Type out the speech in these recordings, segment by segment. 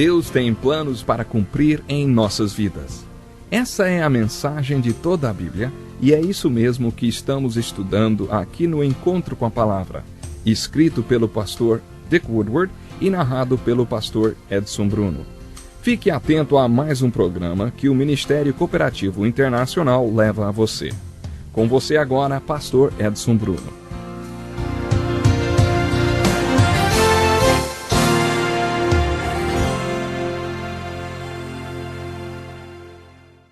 Deus tem planos para cumprir em nossas vidas. Essa é a mensagem de toda a Bíblia e é isso mesmo que estamos estudando aqui no Encontro com a Palavra, escrito pelo pastor Dick Woodward e narrado pelo pastor Edson Bruno. Fique atento a mais um programa que o Ministério Cooperativo Internacional leva a você. Com você agora, pastor Edson Bruno.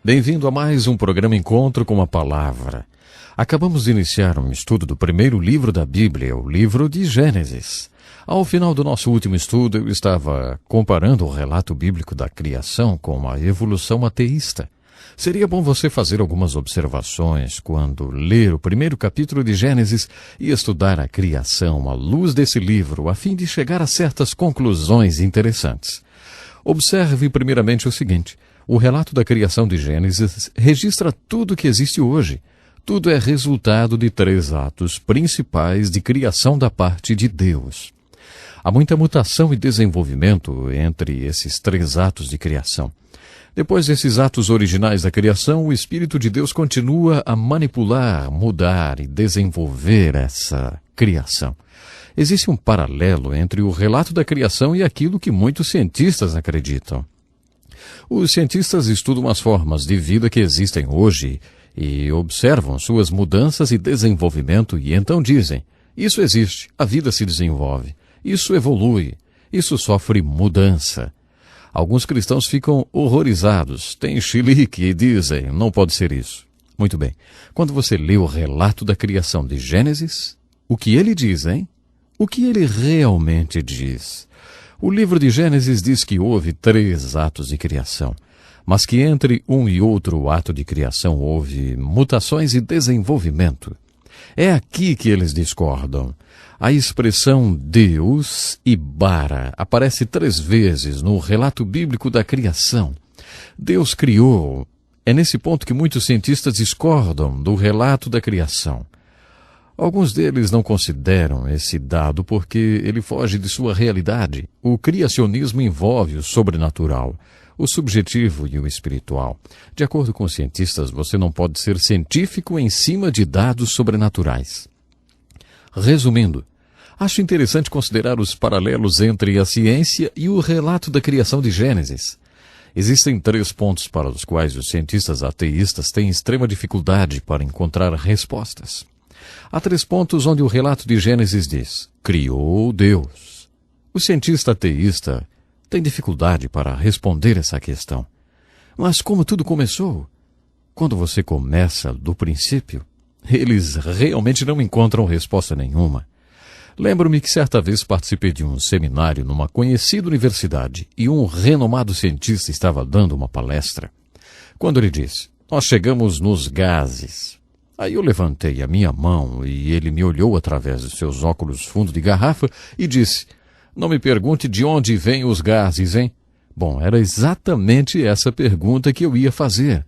Bem-vindo a mais um programa Encontro com a Palavra. Acabamos de iniciar um estudo do primeiro livro da Bíblia, o livro de Gênesis. Ao final do nosso último estudo, eu estava comparando o relato bíblico da criação com a evolução ateísta. Seria bom você fazer algumas observações quando ler o primeiro capítulo de Gênesis e estudar a criação à luz desse livro, a fim de chegar a certas conclusões interessantes. Observe primeiramente o seguinte: o relato da criação de Gênesis registra tudo o que existe hoje. Tudo é resultado de 3 atos principais de criação da parte de Deus. Há muita mutação e desenvolvimento entre esses 3 atos de criação. Depois desses atos originais da criação, o Espírito de Deus continua a manipular, mudar e desenvolver essa criação. Existe um paralelo entre o relato da criação e aquilo que muitos cientistas acreditam. Os cientistas estudam as formas de vida que existem hoje e observam suas mudanças e desenvolvimento e então dizem: isso existe, a vida se desenvolve, isso evolui, isso sofre mudança. Alguns cristãos ficam horrorizados, têm chilique e dizem: não pode ser isso. Muito bem, quando você lê o relato da criação de Gênesis, o que ele diz, hein? O que ele realmente diz? O livro de Gênesis diz que houve 3 atos de criação, mas que entre um e outro ato de criação houve mutações e desenvolvimento. É aqui que eles discordam. A expressão Deus e bara aparece 3 vezes no relato bíblico da criação. Deus criou. É nesse ponto que muitos cientistas discordam do relato da criação. Alguns deles não consideram esse dado porque ele foge de sua realidade. O criacionismo envolve o sobrenatural, o subjetivo e o espiritual. De acordo com os cientistas, você não pode ser científico em cima de dados sobrenaturais. Resumindo, acho interessante considerar os paralelos entre a ciência e o relato da criação de Gênesis. Existem 3 pontos para os quais os cientistas ateístas têm extrema dificuldade para encontrar respostas. Há 3 pontos onde o relato de Gênesis diz: criou Deus. O cientista ateísta tem dificuldade para responder essa questão. Mas como tudo começou? Quando você começa do princípio, eles realmente não encontram resposta nenhuma. Lembro-me que certa vez participei de um seminário numa conhecida universidade e um renomado cientista estava dando uma palestra. Quando ele disse: nós chegamos nos gases. Aí eu levantei a minha mão e ele me olhou através dos seus óculos fundo de garrafa e disse: não me pergunte de onde vêm os gases, hein? Bom, era exatamente essa pergunta que eu ia fazer.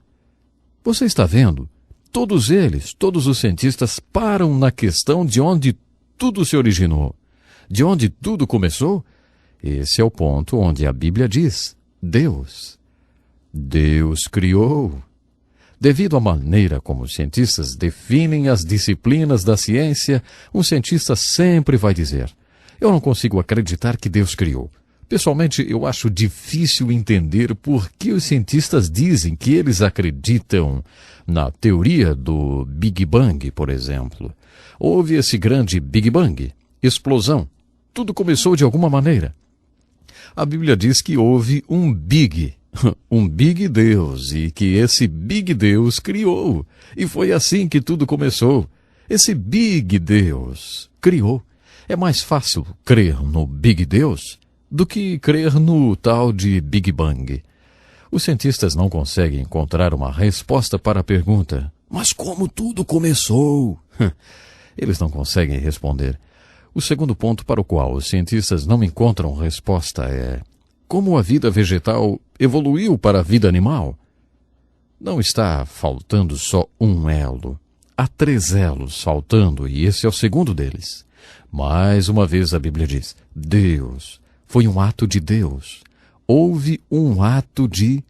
Você está vendo? Todos eles, todos os cientistas param na questão de onde tudo se originou. De onde tudo começou? Esse é o ponto onde a Bíblia diz: Deus. Deus criou. Devido à maneira como os cientistas definem as disciplinas da ciência, um cientista sempre vai dizer: eu não consigo acreditar que Deus criou. Pessoalmente, eu acho difícil entender por que os cientistas dizem que eles acreditam na teoria do Big Bang, por exemplo. Houve esse grande Big Bang, explosão. Tudo começou de alguma maneira. A Bíblia diz que houve um Big Deus, e que esse Big Deus criou. E foi assim que tudo começou. Esse Big Deus criou. É mais fácil crer no Big Deus do que crer no tal de Big Bang. Os cientistas não conseguem encontrar uma resposta para a pergunta: mas como tudo começou? Eles não conseguem responder. O segundo ponto para o qual os cientistas não encontram resposta é: como a vida vegetal evoluiu para a vida animal? Não está faltando só um elo. Há 3 elos faltando e esse é o segundo deles. Mais uma vez a Bíblia diz: Deus. Foi um ato de Deus. houve um ato de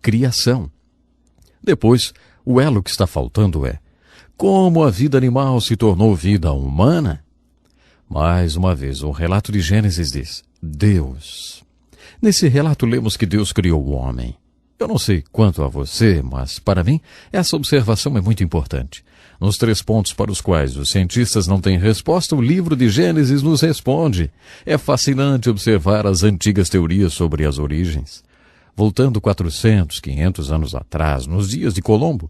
criação. Depois, o elo que está faltando é como a vida animal se tornou vida humana. Mais uma vez, o relato de Gênesis diz: Deus. Nesse relato lemos que Deus criou o homem. Eu não sei quanto a você, mas para mim essa observação é muito importante. Nos 3 pontos para os quais os cientistas não têm resposta, o livro de Gênesis nos responde. É fascinante observar as antigas teorias sobre as origens. Voltando 400, 500 anos atrás, nos dias de Colombo,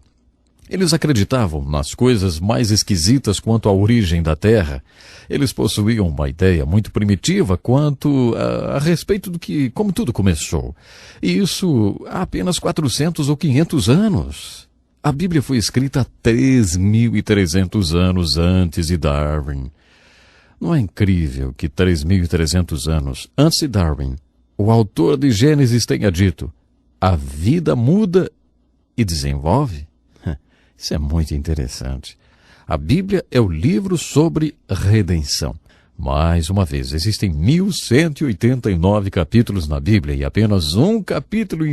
eles acreditavam nas coisas mais esquisitas quanto à origem da Terra. Eles possuíam uma ideia muito primitiva quanto a respeito do que, como tudo começou. E isso há apenas 400 ou 500 anos. A Bíblia foi escrita 3.300 anos antes de Darwin. Não é incrível que 3.300 anos antes de Darwin, o autor de Gênesis tenha dito: a vida muda e desenvolve? Isso é muito interessante. A Bíblia é o livro sobre redenção. Mais uma vez, existem 1.189 capítulos na Bíblia e apenas 1,5 capítulo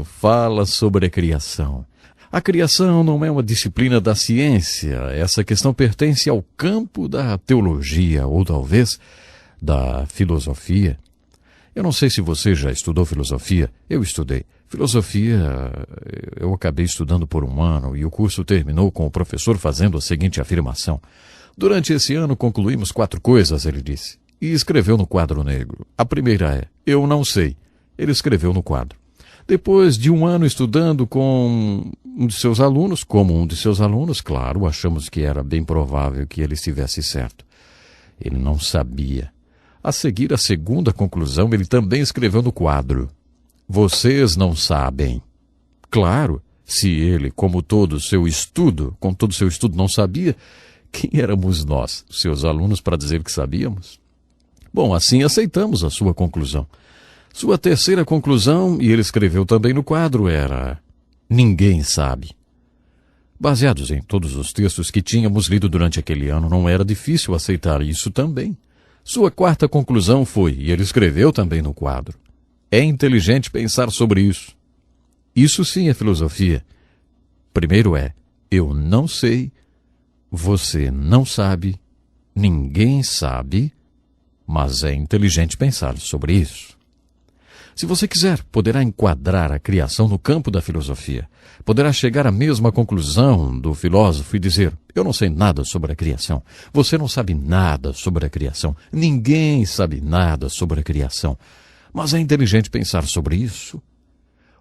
fala sobre a criação. A criação não é uma disciplina da ciência. Essa questão pertence ao campo da teologia ou talvez da filosofia. Eu não sei se você já estudou filosofia. Eu estudei. Filosofia, eu acabei estudando por 1 ano e o curso terminou com o professor fazendo a seguinte afirmação. Durante esse ano concluímos 4 coisas, ele disse, e escreveu no quadro negro. A primeira é: eu não sei. Ele escreveu no quadro. Depois de 1 ano estudando com um de seus alunos, claro, achamos que era bem provável que ele estivesse certo. Ele não sabia. A seguir, a segunda conclusão, ele também escreveu no quadro. Vocês não sabem. Claro, se ele, com todo o seu estudo não sabia, quem éramos nós, seus alunos, para dizer que sabíamos? Bom, assim aceitamos a sua conclusão. Sua terceira conclusão, e ele escreveu também no quadro, era: ninguém sabe. Baseados em todos os textos que tínhamos lido durante aquele ano, não era difícil aceitar isso também. Sua quarta conclusão foi, e ele escreveu também no quadro: é inteligente pensar sobre isso. Isso sim é filosofia. Primeiro é: eu não sei, você não sabe, ninguém sabe, mas é inteligente pensar sobre isso. Se você quiser, poderá enquadrar a criação no campo da filosofia. Poderá chegar à mesma conclusão do filósofo e dizer: eu não sei nada sobre a criação. Você não sabe nada sobre a criação. Ninguém sabe nada sobre a criação. Mas é inteligente pensar sobre isso.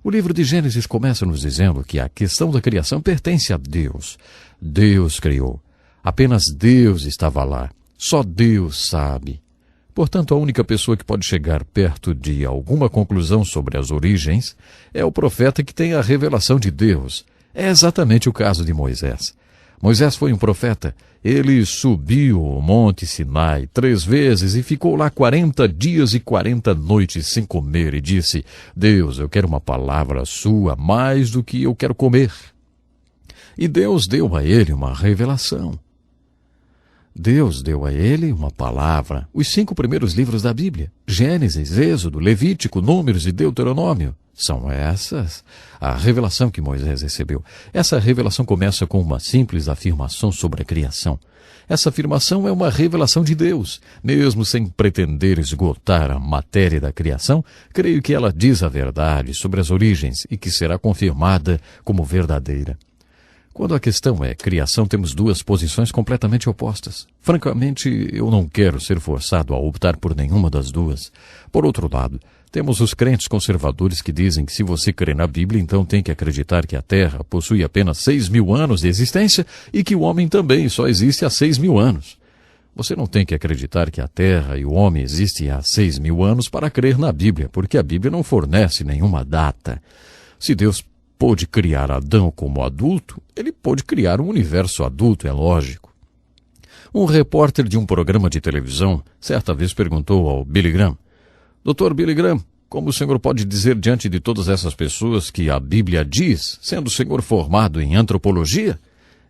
O livro de Gênesis começa nos dizendo que a questão da criação pertence a Deus. Deus criou. Apenas Deus estava lá. Só Deus sabe. Portanto, a única pessoa que pode chegar perto de alguma conclusão sobre as origens é o profeta que tem a revelação de Deus. É exatamente o caso de Moisés. Moisés foi um profeta. Ele subiu o Monte Sinai 3 vezes e ficou lá 40 dias e 40 noites sem comer e disse: Deus, eu quero uma palavra sua mais do que eu quero comer. E Deus deu a ele uma revelação. Deus deu a ele uma palavra, os 5 primeiros livros da Bíblia, Gênesis, Êxodo, Levítico, Números e Deuteronômio. São essas a revelação que Moisés recebeu. Essa revelação começa com uma simples afirmação sobre a criação. Essa afirmação é uma revelação de Deus. Mesmo sem pretender esgotar a matéria da criação, creio que ela diz a verdade sobre as origens e que será confirmada como verdadeira. Quando a questão é criação, temos 2 posições completamente opostas. Francamente, eu não quero ser forçado a optar por nenhuma das 2. Por outro lado, temos os crentes conservadores que dizem que se você crê na Bíblia, então tem que acreditar que a Terra possui apenas 6.000 anos de existência e que o homem também só existe há 6.000 anos. Você não tem que acreditar que a Terra e o homem existem há 6.000 anos para crer na Bíblia, porque a Bíblia não fornece nenhuma data. Se Deus pôde criar Adão como adulto, ele pôde criar um universo adulto, é lógico. Um repórter de um programa de televisão certa vez perguntou ao Billy Graham: Dr. Billy Graham, como o senhor pode dizer diante de todas essas pessoas que a Bíblia diz, sendo o senhor formado em antropologia?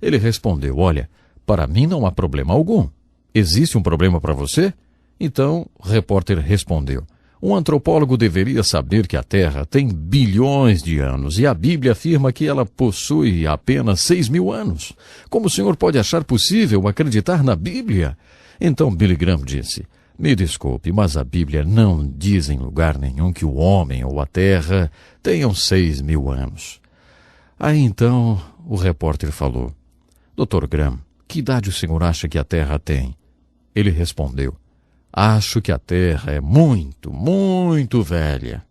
Ele respondeu: olha, para mim não há problema algum. Existe um problema para você? Então, o repórter respondeu: Um antropólogo deveria saber que a Terra tem bilhões de anos e a Bíblia afirma que ela possui apenas 6.000 anos. Como o senhor pode achar possível acreditar na Bíblia? Então Billy Graham disse: me desculpe, mas a Bíblia não diz em lugar nenhum que o homem ou a Terra tenham 6.000 anos. Aí então o repórter falou: Dr. Graham, que idade o senhor acha que a Terra tem? Ele respondeu: acho que a Terra é muito, muito velha.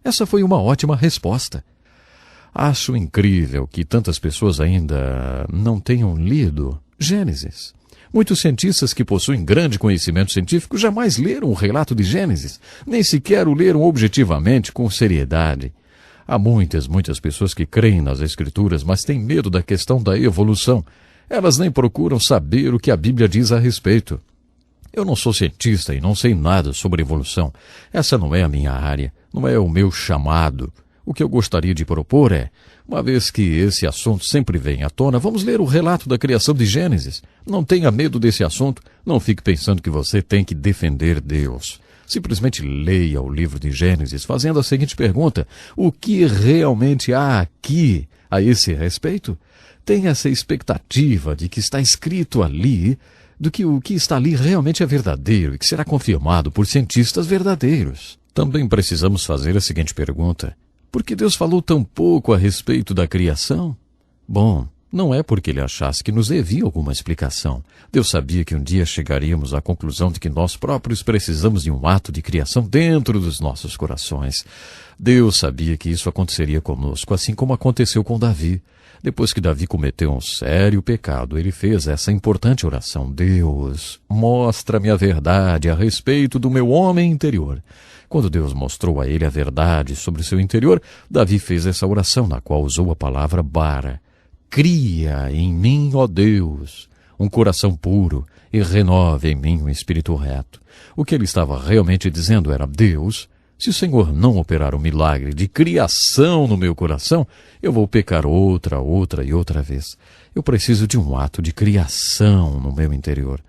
Essa foi uma ótima resposta. Acho incrível que tantas pessoas ainda não tenham lido Gênesis. Muitos cientistas que possuem grande conhecimento científico jamais leram o relato de Gênesis, nem sequer o leram objetivamente com seriedade. Há muitas pessoas que creem nas Escrituras, mas têm medo da questão da evolução. Elas nem procuram saber o que a Bíblia diz a respeito. Eu não sou cientista e não sei nada sobre evolução. Essa não é a minha área, não é o meu chamado. O que eu gostaria de propor é, uma vez que esse assunto sempre vem à tona, vamos ler o relato da criação de Gênesis. Não tenha medo desse assunto, não fique pensando que você tem que defender Deus. Simplesmente leia o livro de Gênesis fazendo a seguinte pergunta: o que realmente há aqui a esse respeito? Tenha essa expectativa de que está escrito ali, do que o que está ali realmente é verdadeiro e que será confirmado por cientistas verdadeiros. Também precisamos fazer a seguinte pergunta: por que Deus falou tão pouco a respeito da criação? Bom, não é porque ele achasse que nos devia alguma explicação. Deus sabia que um dia chegaríamos à conclusão de que nós próprios precisamos de um ato de criação dentro dos nossos corações. Deus sabia que isso aconteceria conosco, assim como aconteceu com Davi. Depois que Davi cometeu um sério pecado, ele fez essa importante oração: Deus, mostra-me a verdade a respeito do meu homem interior. Quando Deus mostrou a ele a verdade sobre seu interior, Davi fez essa oração, na qual usou a palavra bara. Cria em mim, ó Deus, um coração puro e renove em mim um espírito reto. O que ele estava realmente dizendo era: Deus, se o Senhor não operar o milagre de criação no meu coração, eu vou pecar outra e outra vez. Eu preciso de um ato de criação no meu interior.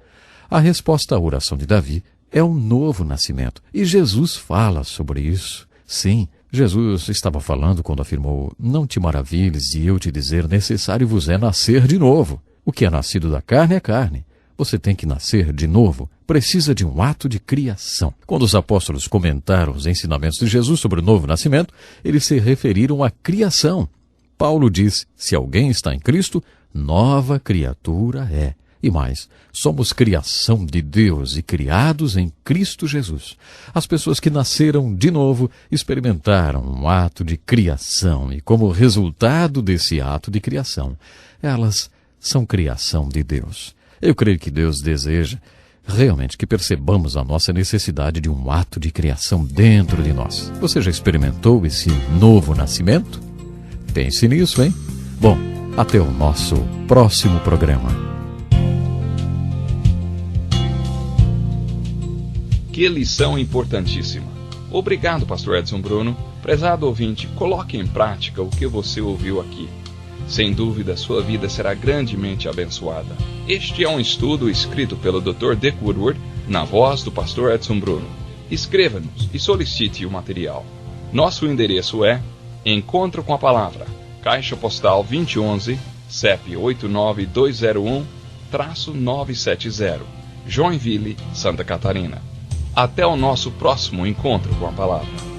A resposta à oração de Davi é um novo nascimento. E Jesus fala sobre isso. Sim, Jesus estava falando quando afirmou: não te maravilhes de eu te dizer, necessário vos é nascer de novo. O que é nascido da carne é carne. Você tem que nascer de novo. Precisa de um ato de criação. Quando os apóstolos comentaram os ensinamentos de Jesus sobre o novo nascimento, eles se referiram à criação. Paulo disse: se alguém está em Cristo, nova criatura é. E mais, somos criação de Deus e criados em Cristo Jesus. As pessoas que nasceram de novo experimentaram um ato de criação e, como resultado desse ato de criação, elas são criação de Deus. Eu creio que Deus deseja realmente que percebamos a nossa necessidade de um ato de criação dentro de nós. Você já experimentou esse novo nascimento? Pense nisso, hein? Bom, até o nosso próximo programa. Que lição importantíssima. Obrigado, pastor Edson Bruno. Prezado ouvinte, coloque em prática o que você ouviu aqui. Sem dúvida, sua vida será grandemente abençoada. Este é um estudo escrito pelo Dr. Dick Woodward, na voz do pastor Edson Bruno. Escreva-nos e solicite o material. Nosso endereço é Encontro com a Palavra, Caixa Postal 2011, CEP 89201-970, Joinville, Santa Catarina. Até o nosso próximo encontro com a Palavra.